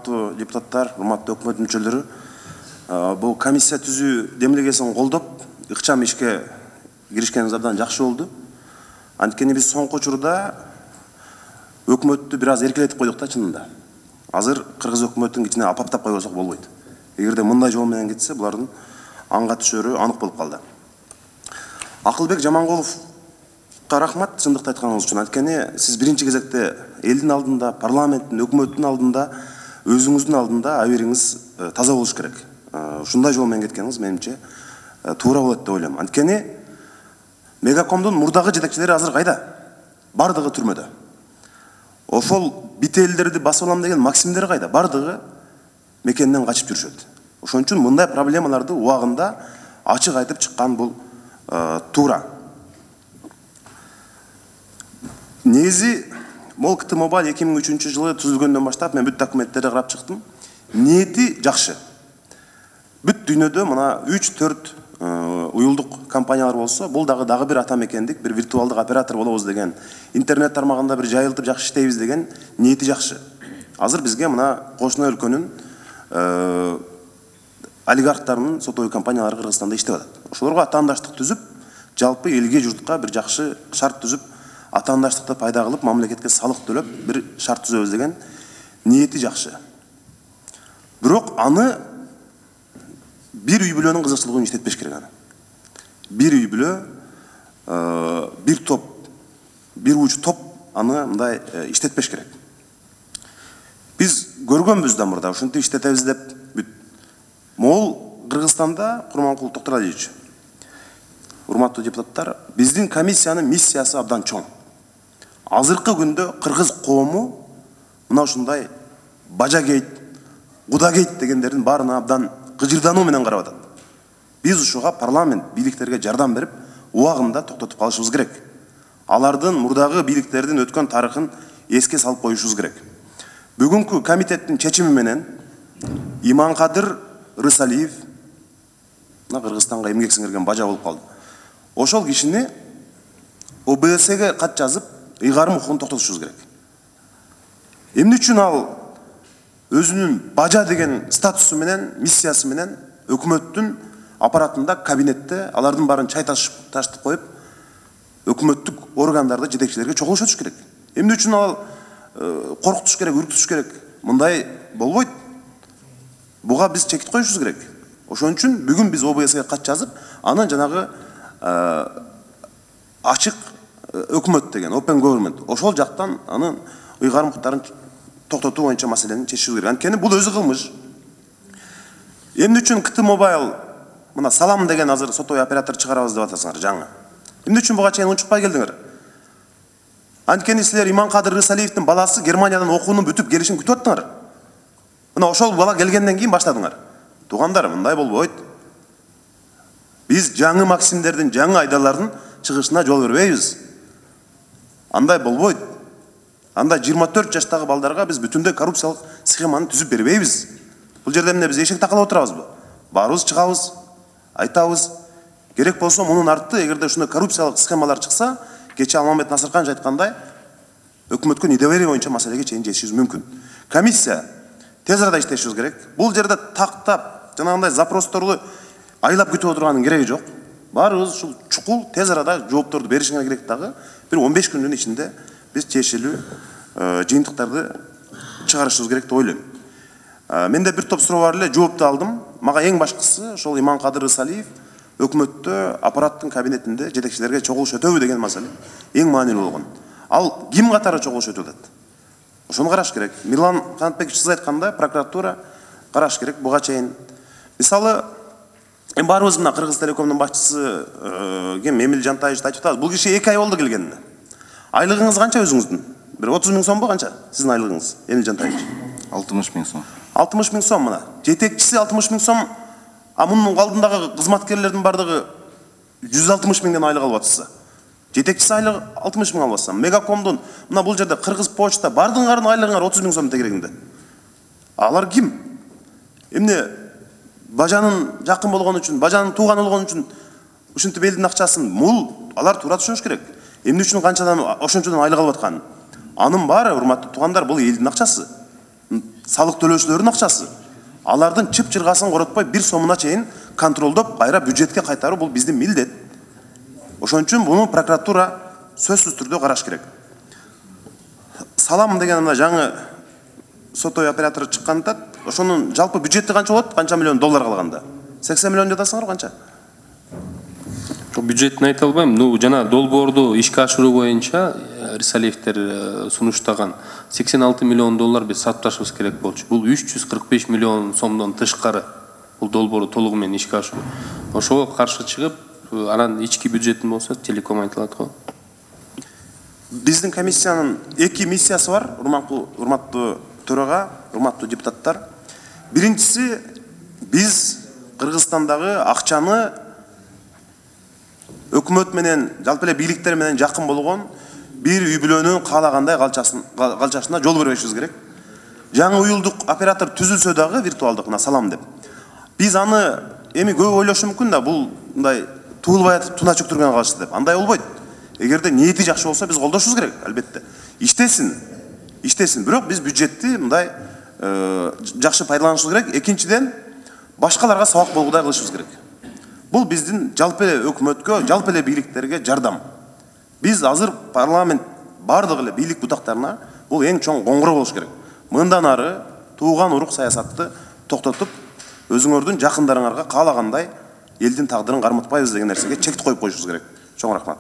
урматтуу депутаттар, урматтуу өкмөт мүчөлөрү, бул комиссия түзүү демилгесин колдоп, ыкчам ишке киришкениңиз абдан жакшы болду. Анткени биз соңку учурда өкмөттү бир аз эркелетип койдук да чынында. Азыр кыргыз өкмөтүнүн ичине апаптап койбосок болбойт. Эгерде мындай жол менен кетсе, булардын аңга түшөрү анык болуп калды. Акылбек Жаманголовго рахмат чындыкты айтканыңыз үчүн. Анткени сиз биринчи кезекте элдин алдында, парламенттин, өкмөттүн алдында, өзүңүздүн алдында абериңиз таза болуш керек. Ушундай жол менен кеткениңиз менимче туура болот деп ойлойм. Анткени Мегакомдун мурдагы жетекчилери азыр кайда? Бардыгы түрмөдө. Ошол бителдерди басып алам деген максимдер кайда? Бардыгы мекенден качып жүрүшөт. Ошон үчүн мындай проблемаларды убагында ачык айтып чыккан бул туура. Негизи Мол КТ Мобайл 2003 жылы түзүлгөндөн баштап мен бүт документтерди карап чыктым. Ниети жакшы. Бүт дүйнөдө мына 3-4 уюлдук компаниялар болсо, бул дагы бир ата мекендик, бир виртуалдык оператор болобуз деген, интернет тармагында бир жайылтып жакшы иштейбиз деген ниети жакшы. Азыр бизге мына кошуна өлкөнүн олигархтарынын сотовый компаниялары Кыргызстанда иштеп атат. Ошолорго атаандаштык түзүп, жалпы элге журтка бир жакшы шарт түзүп, атаандаштыкты пайда кылып, мамлекетке салык төлөп, бир шарт түзөбүз деген ниети жакшы. Бирок аны бир үй бүлөнүн кызыкчылыгын иштетпеш керек аны. Бир үй бүлө, бир топ, бир уч топ аны мындай иштетпеш керек. Биз көргөнбүз да мурда, ушинтип иштетебиз деп бүт. Могул Кыргызстанда, Курманкул Токтуралиевич, урматтуу депутаттар, биздин комиссиянын миссиясы абдан чоң. Азыркы күндө кыргыз коому мына ушундай бажагейт, кудагейт дегендердин баарына абдан кыжырдануу менен карап атат. Биз ушуга парламент бийликтерге жардам берип, убагында токтотуп калышыбыз керек. Алардын мурдагы бийликтердин өткөн тарыхын эске салып коюшубуз керек. Бүгүнкү комитеттин чечими менен Иманкадыр Рысалиев, Кыргызстанга эмгек сиңирген бажа болуп калды. Ошол кишини ОБС-ге кат жазып, ыйгарым укугун токтотушубуз керек. Эмне үчүн ал өзүнүн бажа деген статусу менен, миссиясы менен өкмөттүн аппаратында, кабинетте алардын баарын чай ташытып коюп, өкмөттүк органдарды жетекчилерге чогулуш керек. Эмне үчүн ал коркутуш керек, үркүтүш керек? Мындай болбойт. Буга биз чекит коюшубуз керек. Ошон үчүн бүгүн биз ОБС-ге кат жазып, анан жанагы ачык өкмөт деген, open government, ошол жактан анын ыйгарым укуктарын токтотуу боюнча маселени чечишибиз керек. Анткени бул өзү кылмыш. Эмне үчүн КТ Мобайл мына Салам деген азыр сотовый оператор чыгарабыз деп атасыңар жаңы. Эмне үчүн буга чейин унчукпай келдиңер? Анткени силер Иманкадыр Рысалиевдин баласы Германиядан окуунун бүтүп келишин күтүп аттыңар. Мына ошол бала келгенден кийин баштадыңар. Туугандар, мындай болбойт. Биз жаңы максимдердин, жаңы айдалардын чыгышына жол бербейбиз. Андай болбойт. Анда 24 жаштагы балдарга биз бүтүндөй коррупциялык схеманы түзүп бербейбиз. Бул жерде эмне биз эшик такалап отурабызбы? Баарыбыз чыгабыз, айтабыз. Керек болсо мунун арты, эгерде ушундай коррупциялык схемалар чыкса, кече Алмамбет Насырканович айткандай, өкмөткө недоверие боюнча маселеге чейин жетишибиз мүмкүн. Комиссия тез арада иштешибиз керек. Бул жерде тактап, жанагындай запросторду айлап күтүп отурганын кереги жок. Баарыбыз ушул чукул тез арада жоопторду беришиңер керек дагы. Бир 15 күндүн ичинде биз чечилүү жыйынтыктарды чыгарышыбыз керек деп ойлойм. Менде бир топ суроо бар эле, жоопту алдым. Мага эң башкысы ошол Иманкадыр Рысалиев өкмөттө, аппараттын кабинетинде жетекчилерге чогулуш өтөбү деген маселе эң маанилүү болгон. Ал ким катары чогулуш өтүп атат? Ошону караш керек. Мирлан Канатбекович сиз айткандай, прокуратура караш керек буга чейин. Мисалы, баарыбыз мына Кыргыз Телекомдун башчысы ким Эмил Жантаевич айтып атабыз. Бул киши 2 ай болду келгенине. Айлыгыңыз канча өзүңүздүн? Бир 30 000 сомбу канча? Сиздин айлыгыңыз, Эмил Жантаевич? 60 000 сом. 60 000 сом мына. Жетекчиси 60 000 сом, а мунун алдындагы кызматкерлердин бардыгы 160 000ден айлык алып атса. Жетекчиси айлык 60 000 алып атса. Мегакомдун мына бул жерде Кыргыз почта бардыгыңардын айлыгыңар 30 000 сом тегерегинде. Алар ким? Эмне бажанын жакын болгон үчүн, бажанын тууганы болгон үчүн ушинтип элдин акчасын мул алар туура түшүнүш керек. Эмне үчүн канчадан ошончодон айлык алып атканын? Анын баары, урматтуу туугандар, бул элдин акчасы. салык төлөөчүлөрдүн акчасы. Алардын чып чыргасын коротпой бир сомуна чейин контролдоп кайра бюджетке кайтаруу бул биздин милдет. Ошон үчүн буну прокуратура сөзсүз түрдө караш керек. Салам деген мына жаңы сотовый оператор чыкканда, ошонун жалпы бюджети канча болот? Канча миллион доллар калганда? 80 миллион жатасыңар канча? Бюджетин айта албайм. Жана долбоорду ишке ашыруу боюнча Рисалиевдер сунуштаган 86 миллион доллар биз сатыпташыбыз керек болчу. Бул 345 миллион сомдон тышкары. Бул долбоорду толугу менен ишке ашыруу. Ошого каршы чыгып, анан ички бюджетин болсо телеком айтылат го. Биздин комиссиянын эки миссиясы бар, урматтуу төрага, урматтуу депутаттар. Биринчиси, биз Кыргызстандагы акчаны өкмөт менен, жалпы эле бийликтер менен жакын болгон бир үй бүлөнүн каалагандай калчашына жол бербешибиз керек. Жаңы уюлдук оператор түзүлсө дагы виртуалдык мына салам деп. Биз аны эми көп ойлошу мүмкүн да, бул мындай туулбай атып туна чөктүргөн калышты деп. Андай болбойт. Эгерде ниети жакшы болсо биз колдошубуз керек, албетте. Иштесин. Бирок биз бюджетти мындай жакшы пайдаланышыбыз керек. Экинчиден, башкаларга сабак болгудай кылышыбыз керек. Бул биздин жалпы эле өкмөткө, жалпы эле бийликтерге жардам. Биз азыр парламент бардык эле бийлик бутактарына бул эң чоң коңгуроо болуш керек. Мындан ары тууган урук саясатты токтотуп, өзүңөрдүн жакындарыңарга каалагандай элдин тагдырын карматпайбыз деген нерсеге чек коюп коюшубуз керек. Чоң рахмат.